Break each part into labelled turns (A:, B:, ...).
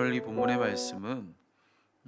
A: 오늘 이 본문의 말씀은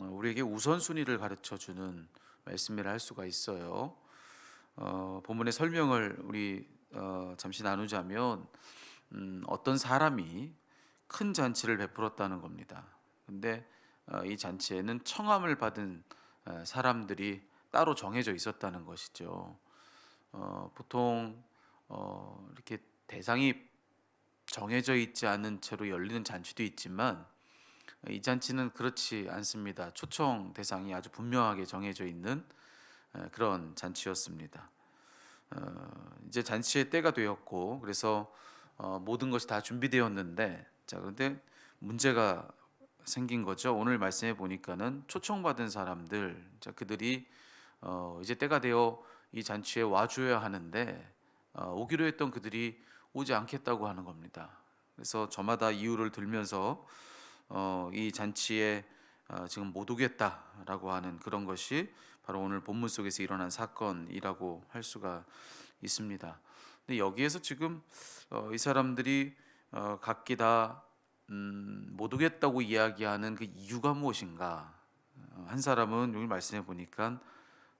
A: 우리에게 우선순위를 가르쳐 주는 말씀이라 할 수가 있어요. 본문의 설명을 우리 잠시 나누자면 어떤 사람이 큰 잔치를 베풀었다는 겁니다. 근데 이 잔치에는 청함을 받은 사람들이 따로 정해져 있었다는 것이죠. 보통 이렇게 대상이 정해져 있지 않은 채로 열리는 잔치도 있지만 이 잔치는 그렇지 않습니다. 초청 대상이 아주 분명하게 정해져 있는 그런 잔치였습니다. 이제 잔치의 때가 되었고 그래서 모든 것이 다 준비되었는데 자 그런데 문제가 생긴 거죠. 오늘 말씀해 보니까는 초청받은 사람들 자 그들이 이제 때가 되어 이 잔치에 와줘야 하는데 오기로 했던 그들이 오지 않겠다고 하는 겁니다. 그래서 저마다 이유를 들면서 이 잔치에 지금 못 오겠다라고 하는 그런 것이 바로 오늘 본문 속에서 일어난 사건이라고 할 수가 있습니다. 근데 여기에서 지금 이 사람들이 각기 다 못 오겠다고 이야기하는 그 이유가 무엇인가? 한 사람은 여기 말씀해 보니까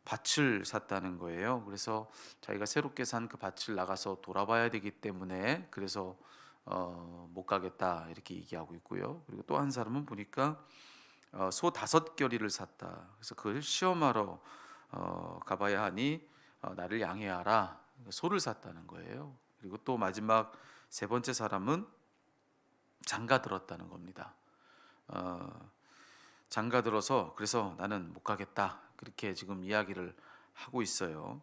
A: 밭을 샀다는 거예요. 그래서 자기가 새롭게 산 그 밭을 나가서 돌아봐야 되기 때문에 그래서 못 가겠다 이렇게 얘기하고 있고요. 그리고 또 한 사람은 보니까 소 5결이를 샀다. 그래서 그걸 시험하러 가봐야 하니 나를 양해하라. 소를 샀다는 거예요. 그리고 또 마지막 세 번째 사람은 장가 들었다는 겁니다. 어, 장가 들어서 그래서 나는 못 가겠다. 그렇게 지금 이야기를 하고 있어요.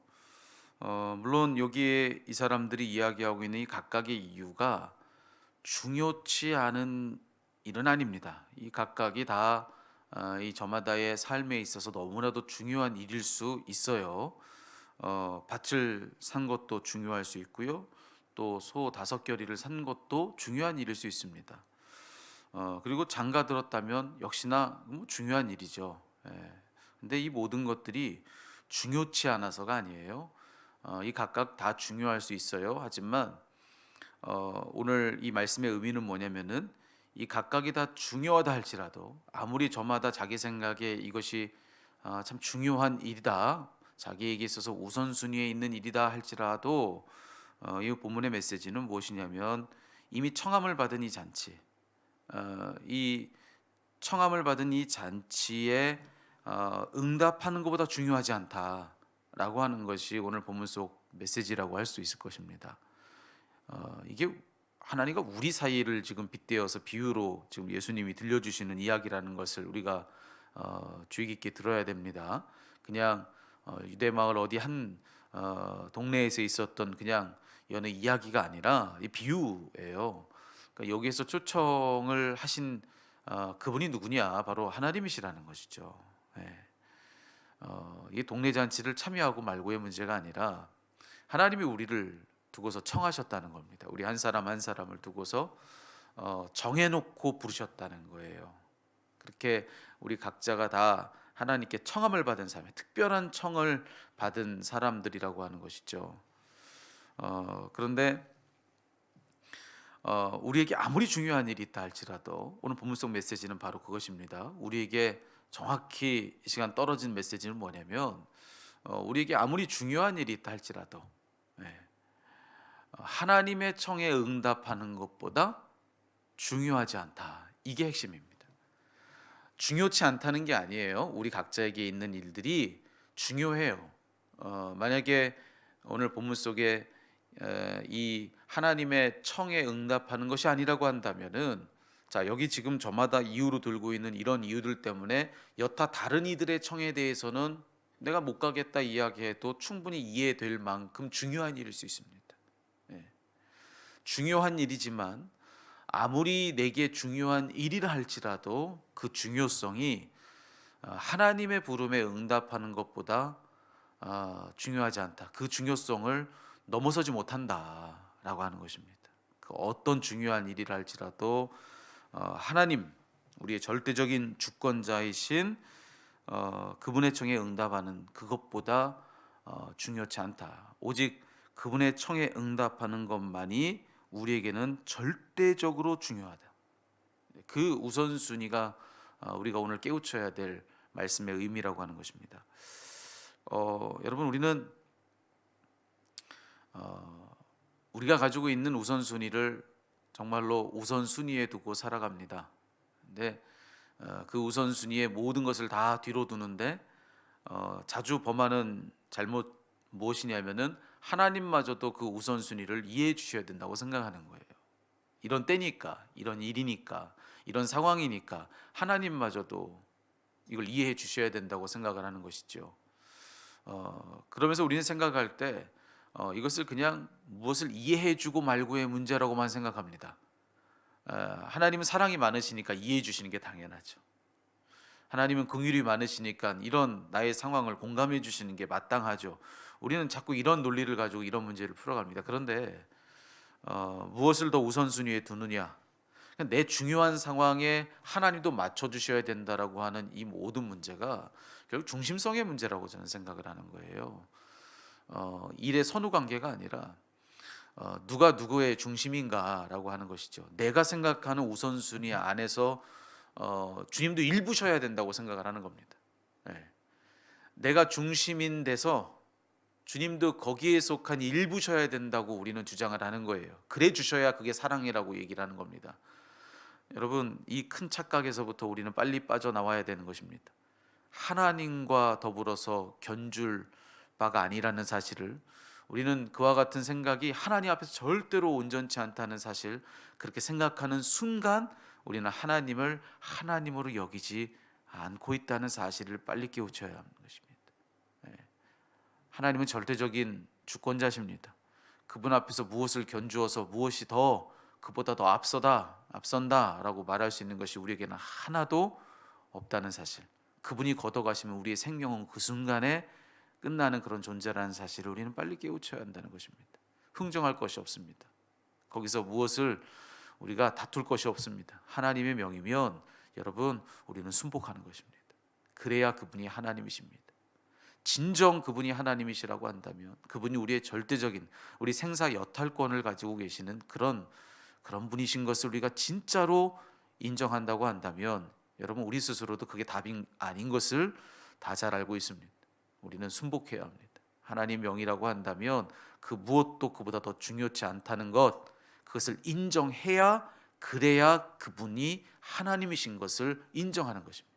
A: 물론 여기에 이 사람들이 이야기하고 있는 이 각각의 이유가 중요치 않은 일은 아닙니다. 이 각각이 다 이 저마다의 삶에 있어서 너무나도 중요한 일일 수 있어요. 밭을 산 것도 중요할 수 있고요. 또 소 5결이를 산 것도 중요한 일일 수 있습니다. 그리고 장가 들었다면 역시나 뭐 중요한 일이죠. 예. 근데 이 모든 것들이 중요치 않아서가 아니에요. 이 각각 다 중요할 수 있어요. 하지만 오늘 이 말씀의 의미는 뭐냐면은 이 각각이 다 중요하다 할지라도 아무리 저마다 자기 생각에 이것이 참 중요한 일이다. 자기에게 있어서 우선순위에 있는 일이다 할지라도 이 본문의 메시지는 무엇이냐면 이미 청함을 받은 이 잔치, 이 청함을 받은 이 잔치에 응답하는 것보다 중요하지 않다라고 하는 것이 오늘 본문 속 메시지라고 할 수 있을 것입니다. 이게 하나님과 우리 사이를 지금 빗대어서 비유로 지금 예수님이 들려주시는 이야기라는 것을 우리가 주의 깊게 들어야 됩니다. 그냥 유대 마을 어디 한 동네에서 있었던 그냥 여느 이야기가 아니라 이 비유예요. 그러니까 여기에서 초청을 하신 그분이 누구냐? 바로 하나님이시라는 것이죠. 예. 이 동네 잔치를 참여하고 말고의 문제가 아니라 하나님이 우리를 두고서 청하셨다는 겁니다. 우리 한 사람 한 사람을 두고서 정해놓고 부르셨다는 거예요. 그렇게 우리 각자가 다 하나님께 청함을 받은 사람, 특별한 청을 받은 사람들이라고 하는 것이죠. 그런데 우리에게 아무리 중요한 일이 있다 할지라도 오늘 본문 속 메시지는 바로 그것입니다. 우리에게 정확히 이 시간 떨어진 메시지는 뭐냐면 우리에게 아무리 중요한 일이 있다 할지라도 예, 하나님의 청에 응답하는 것보다 중요하지 않다. 이게 핵심입니다. 중요치 않다는 게 아니에요. 우리 각자에게 있는 일들이 중요해요. 만약에 오늘 본문 속에 이 하나님의 청에 응답하는 것이 아니라고 한다면은 자 여기 지금 저마다 이유로 들고 있는 이런 이유들 때문에 여타 다른 이들의 청에 대해서는 내가 못 가겠다 이야기해도 충분히 이해될 만큼 중요한 일일 수 있습니다. 예. 중요한 일이지만 아무리 내게 중요한 일이라 할지라도 그 중요성이 하나님의 부름에 응답하는 것보다 중요하지 않다. 그 중요성을 넘어서지 못한다라고 하는 것입니다. 그 어떤 중요한 일이라 할지라도 하나님 우리의 절대적인 주권자이신 그분의 청에 응답하는 그것보다 중요치 않다. 오직 그분의 청에 응답하는 것만이 우리에게는 절대적으로 중요하다. 그 우선순위가 우리가 오늘 깨우쳐야 될 말씀의 의미라고 하는 것입니다. 여러분, 우리는 우리가 가지고 있는 우선순위를 정말로 우선순위에 두고 살아갑니다. 근데 그 우선순위의 모든 것을 다 뒤로 두는데 자주 범하는 잘못 무엇이냐면은 하나님마저도 그 우선순위를 이해해 주셔야 된다고 생각하는 거예요. 이런 때니까, 이런 일이니까, 이런 상황이니까 하나님마저도 이걸 이해해 주셔야 된다고 생각을 하는 것이죠. 그러면서 우리는 생각할 때 이것을 그냥 무엇을 이해해 주고 말고의 문제라고만 생각합니다. 하나님은 사랑이 많으시니까 이해해 주시는 게 당연하죠. 하나님은 긍휼이 많으시니까 이런 나의 상황을 공감해 주시는 게 마땅하죠. 우리는 자꾸 이런 논리를 가지고 이런 문제를 풀어갑니다. 그런데 무엇을 더 우선순위에 두느냐, 내 중요한 상황에 하나님도 맞춰주셔야 된다라고 하는 이 모든 문제가 결국 중심성의 문제라고 저는 생각을 하는 거예요. 일의 선후 관계가 아니라 누가 누구의 중심인가라고 하는 것이죠. 내가 생각하는 우선순위 안에서 주님도 일부셔야 된다고 생각을 하는 겁니다. 네. 내가 중심인 데서 주님도 거기에 속한 일부셔야 된다고 우리는 주장을 하는 거예요. 그래 주셔야 그게 사랑이라고 얘기를 하는 겁니다. 여러분, 이 큰 착각에서부터 우리는 빨리 빠져나와야 되는 것입니다. 하나님과 더불어서 견줄 바가 아니라는 사실을, 우리는 그와 같은 생각이 하나님 앞에서 절대로 온전치 않다는 사실, 그렇게 생각하는 순간 우리는 하나님을 하나님으로 여기지 않고 있다는 사실을 빨리 깨우쳐야 하는 것입니다. 하나님은 절대적인 주권자십니다. 그분 앞에서 무엇을 견주어서 무엇이 더 그보다 더 앞선다라고 말할 수 있는 것이 우리에게는 하나도 없다는 사실, 그분이 걷어가시면 우리의 생명은 그 순간에 끝나는 그런 존재라는 사실을 우리는 빨리 깨우쳐야 한다는 것입니다. 흥정할 것이 없습니다. 거기서 무엇을 우리가 다툴 것이 없습니다. 하나님의 명이면 여러분, 우리는 순복하는 것입니다. 그래야 그분이 하나님이십니다. 진정 그분이 하나님이시라고 한다면 그분이 우리의 절대적인, 우리 생사 여탈권을 가지고 계시는 그런 분이신 것을 우리가 진짜로 인정한다고 한다면 여러분, 우리 스스로도 그게 답이 아닌 것을 다 잘 알고 있습니다. 우리는 순복해야 합니다. 하나님 명이라고 한다면 그 무엇도 그보다 더 중요치 않다는 것, 그것을 인정해야, 그래야 그분이 하나님이신 것을 인정하는 것입니다.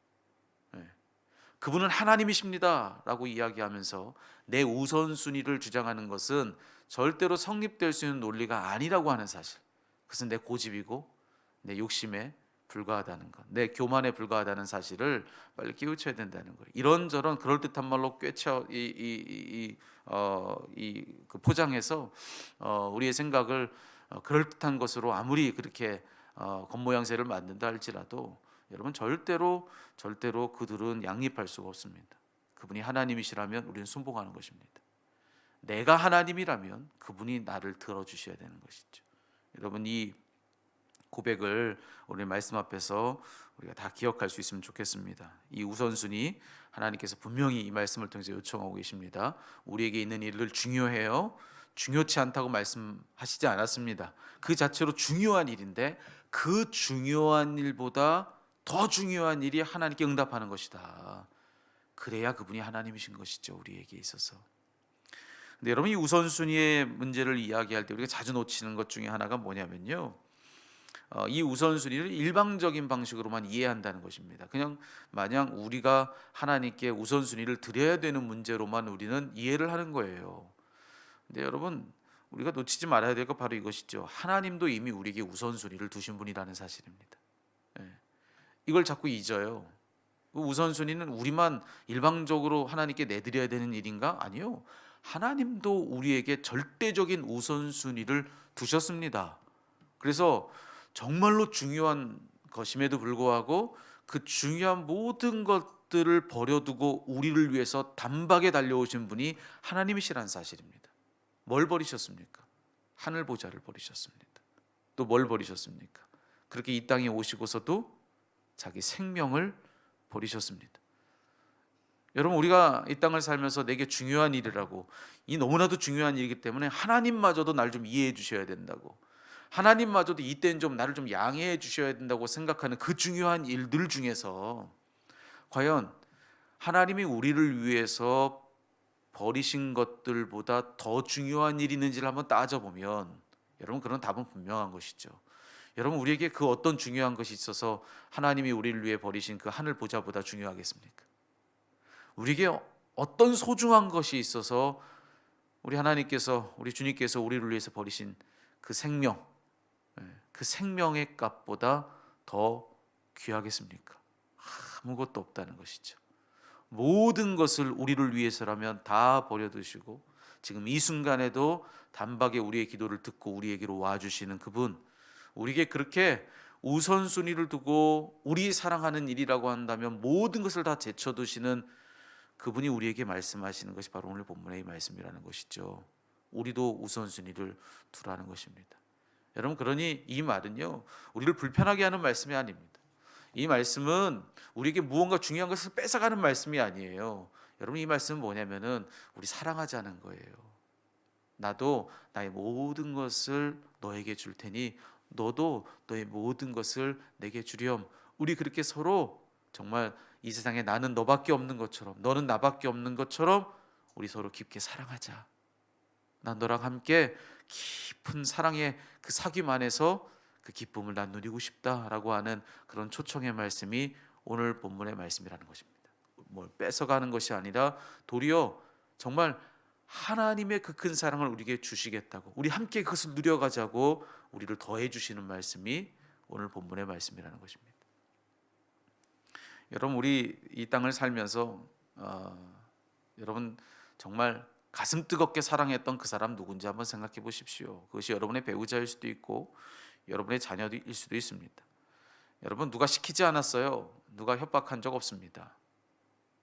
A: 그분은 하나님이십니다 라고 이야기하면서 내 우선순위를 주장하는 것은 절대로 성립될 수 있는 논리가 아니라고 하는 사실, 그것은 내 고집이고 내 욕심에 불과하다는 것, 내 교만에 불과하다는 사실을 빨리 깨우쳐야 된다는 거예요. 이런저런 그럴듯한 말로 꿰쳐 그 포장해서 우리의 생각을 그럴듯한 것으로 아무리 그렇게 겉모양새를 만든다 할지라도 여러분, 절대로 그들은 양립할 수가 없습니다. 그분이 하나님이시라면 우리는 순종하는 것입니다. 내가 하나님이라면 그분이 나를 들어주셔야 되는 것이죠. 여러분, 이 고백을 오늘 말씀 앞에서 우리가 다 기억할 수 있으면 좋겠습니다. 이 우선순위, 하나님께서 분명히 이 말씀을 통해서 요청하고 계십니다. 우리에게 있는 일을 중요해요, 중요치 않다고 말씀하시지 않았습니다. 그 자체로 중요한 일인데 그 중요한 일보다 더 중요한 일이 하나님께 응답하는 것이다. 그래야 그분이 하나님이신 것이죠, 우리에게 있어서. 근데 여러분, 이 우선순위의 문제를 이야기할 때 우리가 자주 놓치는 것 중에 하나가 뭐냐면요, 이 우선순위를 일방적인 방식으로만 이해한다는 것입니다. 그냥 마냥 우리가 하나님께 우선순위를 드려야 되는 문제로만 우리는 이해를 하는 거예요. 근데 여러분, 우리가 놓치지 말아야 될 것 바로 이것이죠. 하나님도 이미 우리에게 우선순위를 두신 분이라는 사실입니다. 이걸 자꾸 잊어요. 우선순위는 우리만 일방적으로 하나님께 내드려야 되는 일인가? 아니요. 하나님도 우리에게 절대적인 우선순위를 두셨습니다. 그래서 정말로 중요한 것임에도 불구하고 그 중요한 모든 것들을 버려두고 우리를 위해서 단박에 달려오신 분이 하나님이시라는 사실입니다. 뭘 버리셨습니까? 하늘 보좌를 버리셨습니다. 또 뭘 버리셨습니까? 그렇게 이 땅에 오시고서도 자기 생명을 버리셨습니다. 여러분, 우리가 이 땅을 살면서 내게 중요한 일이라고, 이 너무나도 중요한 일이기 때문에 하나님마저도 날 좀 이해해 주셔야 된다고, 하나님마저도 이때는 좀 나를 좀 양해해 주셔야 된다고 생각하는 그 중요한 일들 중에서 과연 하나님이 우리를 위해서 버리신 것들보다 더 중요한 일이 있는지를 한번 따져보면 여러분 그런 답은 분명한 것이죠. 여러분 우리에게 그 어떤 중요한 것이 있어서 하나님이 우리를 위해 버리신 그 하늘 보좌보다 중요하겠습니까? 우리에게 어떤 소중한 것이 있어서 우리 하나님께서 우리 주님께서 우리를 위해서 버리신 그 생명, 그 생명의 값보다 더 귀하겠습니까? 아무것도 없다는 것이죠. 모든 것을 우리를 위해서라면 다 버려두시고 지금 이 순간에도 단박에 우리의 기도를 듣고 우리에게로 와주시는 그분, 우리에게 그렇게 우선순위를 두고 우리 사랑하는 일이라고 한다면 모든 것을 다 제쳐두시는 그분이 우리에게 말씀하시는 것이 바로 오늘 본문의 이 말씀이라는 것이죠. 우리도 우선순위를 두라는 것입니다. 여러분 그러니 이 말은요 우리를 불편하게 하는 말씀이 아닙니다. 이 말씀은 우리에게 무언가 중요한 것을 뺏어가는 말씀이 아니에요. 여러분 이 말씀은 뭐냐면은 우리 사랑하자는 거예요. 나도 나의 모든 것을 너에게 줄 테니 너도 너의 모든 것을 내게 주렴. 우리 그렇게 서로 정말 이 세상에 나는 너밖에 없는 것처럼 너는 나밖에 없는 것처럼 우리 서로 깊게 사랑하자. 난 너랑 함께 깊은 사랑의 그 사귐 안에서 그 기쁨을 난 누리고 싶다라고 하는 그런 초청의 말씀이 오늘 본문의 말씀이라는 것입니다. 뭘 뺏어가는 것이 아니라 도리어 정말 하나님의 그 큰 사랑을 우리에게 주시겠다고 우리 함께 그것을 누려가자고 우리를 더해 주시는 말씀이 오늘 본문의 말씀이라는 것입니다. 여러분 우리 이 땅을 살면서 여러분 정말 가슴 뜨겁게 사랑했던 그 사람 누군지 한번 생각해 보십시오. 그것이 여러분의 배우자일 수도 있고 여러분의 자녀일 수도 있습니다. 여러분 누가 시키지 않았어요. 누가 협박한 적 없습니다.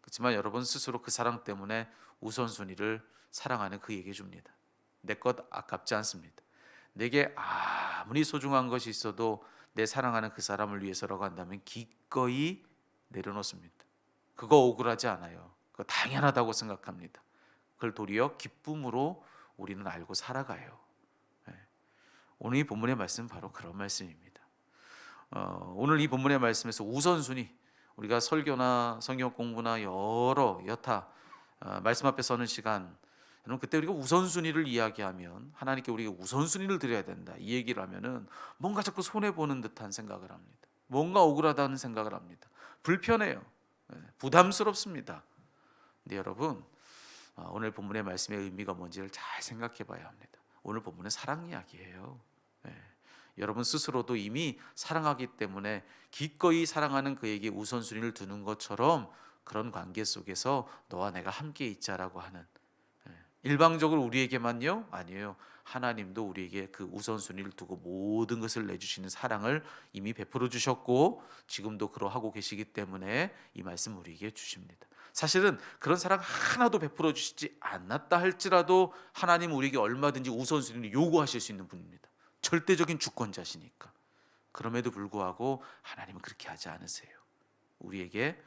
A: 그렇지만 여러분 스스로 그 사랑 때문에 우선순위를 사랑하는 그에게 줍니다. 내 것 아깝지 않습니다. 내게 아무리 소중한 것이 있어도 내 사랑하는 그 사람을 위해서라고 한다면 기꺼이 내려놓습니다. 그거 억울하지 않아요. 그거 당연하다고 생각합니다. 그걸 도리어 기쁨으로 우리는 알고 살아가요. 오늘 이 본문의 말씀은 바로 그런 말씀입니다. 오늘 이 본문의 말씀에서 우선순위, 우리가 설교나 성경 공부나 여러 여타 말씀 앞에 서는 시간, 여러분 그때 우리가 우선순위를 이야기하면 하나님께 우리가 우선순위를 드려야 된다 이 얘기를 하면은 뭔가 자꾸 손해 보는 듯한 생각을 합니다. 뭔가 억울하다는 생각을 합니다. 불편해요. 부담스럽습니다. 근데 여러분 오늘 본문의 말씀의 의미가 뭔지를 잘 생각해 봐야 합니다. 오늘 본문은 사랑 이야기예요. 여러분 스스로도 이미 사랑하기 때문에 기꺼이 사랑하는 그에게 우선순위를 두는 것처럼 그런 관계 속에서 너와 내가 함께 있자라고 하는, 일방적으로 우리에게만요? 아니에요. 하나님도 우리에게 그 우선순위를 두고 모든 것을 내주시는 사랑을 이미 베풀어 주셨고 지금도 그러하고 계시기 때문에 이 말씀 우리에게 주십니다. 사실은 그런 사랑 하나도 베풀어 주시지 않았다 할지라도 하나님은 우리에게 얼마든지 우선순위를 요구하실 수 있는 분입니다. 절대적인 주권자시니까. 그럼에도 불구하고 하나님은 그렇게 하지 않으세요. 우리에게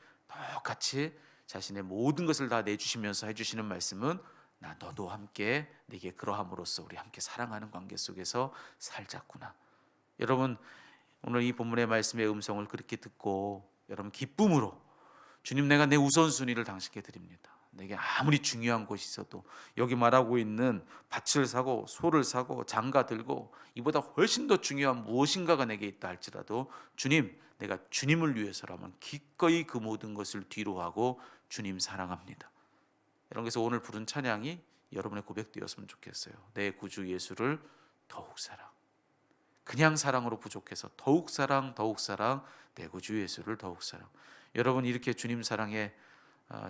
A: 똑같이 자신의 모든 것을 다 내주시면서 해주시는 말씀은 나 너도 함께 내게 그러함으로써 우리 함께 사랑하는 관계 속에서 살자꾸나. 여러분 오늘 이 본문의 말씀의 음성을 그렇게 듣고 여러분 기쁨으로 주님 내가 내 우선순위를 당신께 드립니다. 내게 아무리 중요한 것이 있어도 여기 말하고 있는 밭을 사고 소를 사고 장가 들고 이보다 훨씬 더 중요한 무엇인가가 내게 있다 할지라도 주님 내가 주님을 위해서라면 기꺼이 그 모든 것을 뒤로 하고 주님 사랑합니다. 그래서 오늘 부른 찬양이 여러분의 고백되었으면 좋겠어요. 내 구주 예수를 더욱 사랑. 그냥 사랑으로 부족해서 더욱 사랑 더욱 사랑 내 구주 예수를 더욱 사랑. 여러분 이렇게 주님 사랑에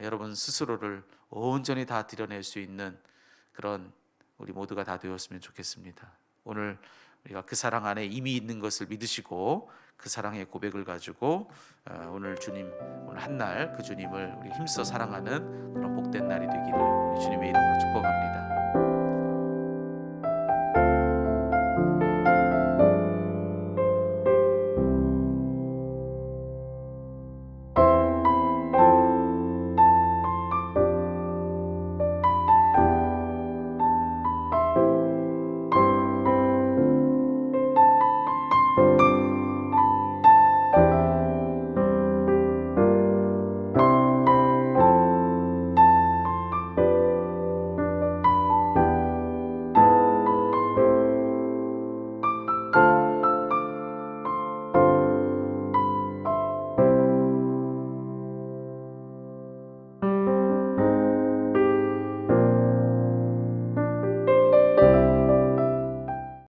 A: 여러분 스스로를 온전히 다 드러낼 수 있는 그런 우리 모두가 다 되었으면 좋겠습니다. 오늘 우리가 그 사랑 안에 이미 있는 것을 믿으시고 그 사랑의 고백을 가지고 오늘 주님 오늘 한 날 그 주님을 우리 힘써 사랑하는 그런 복된 날이 되기를 우리 주님의 이름으로 축복합니다.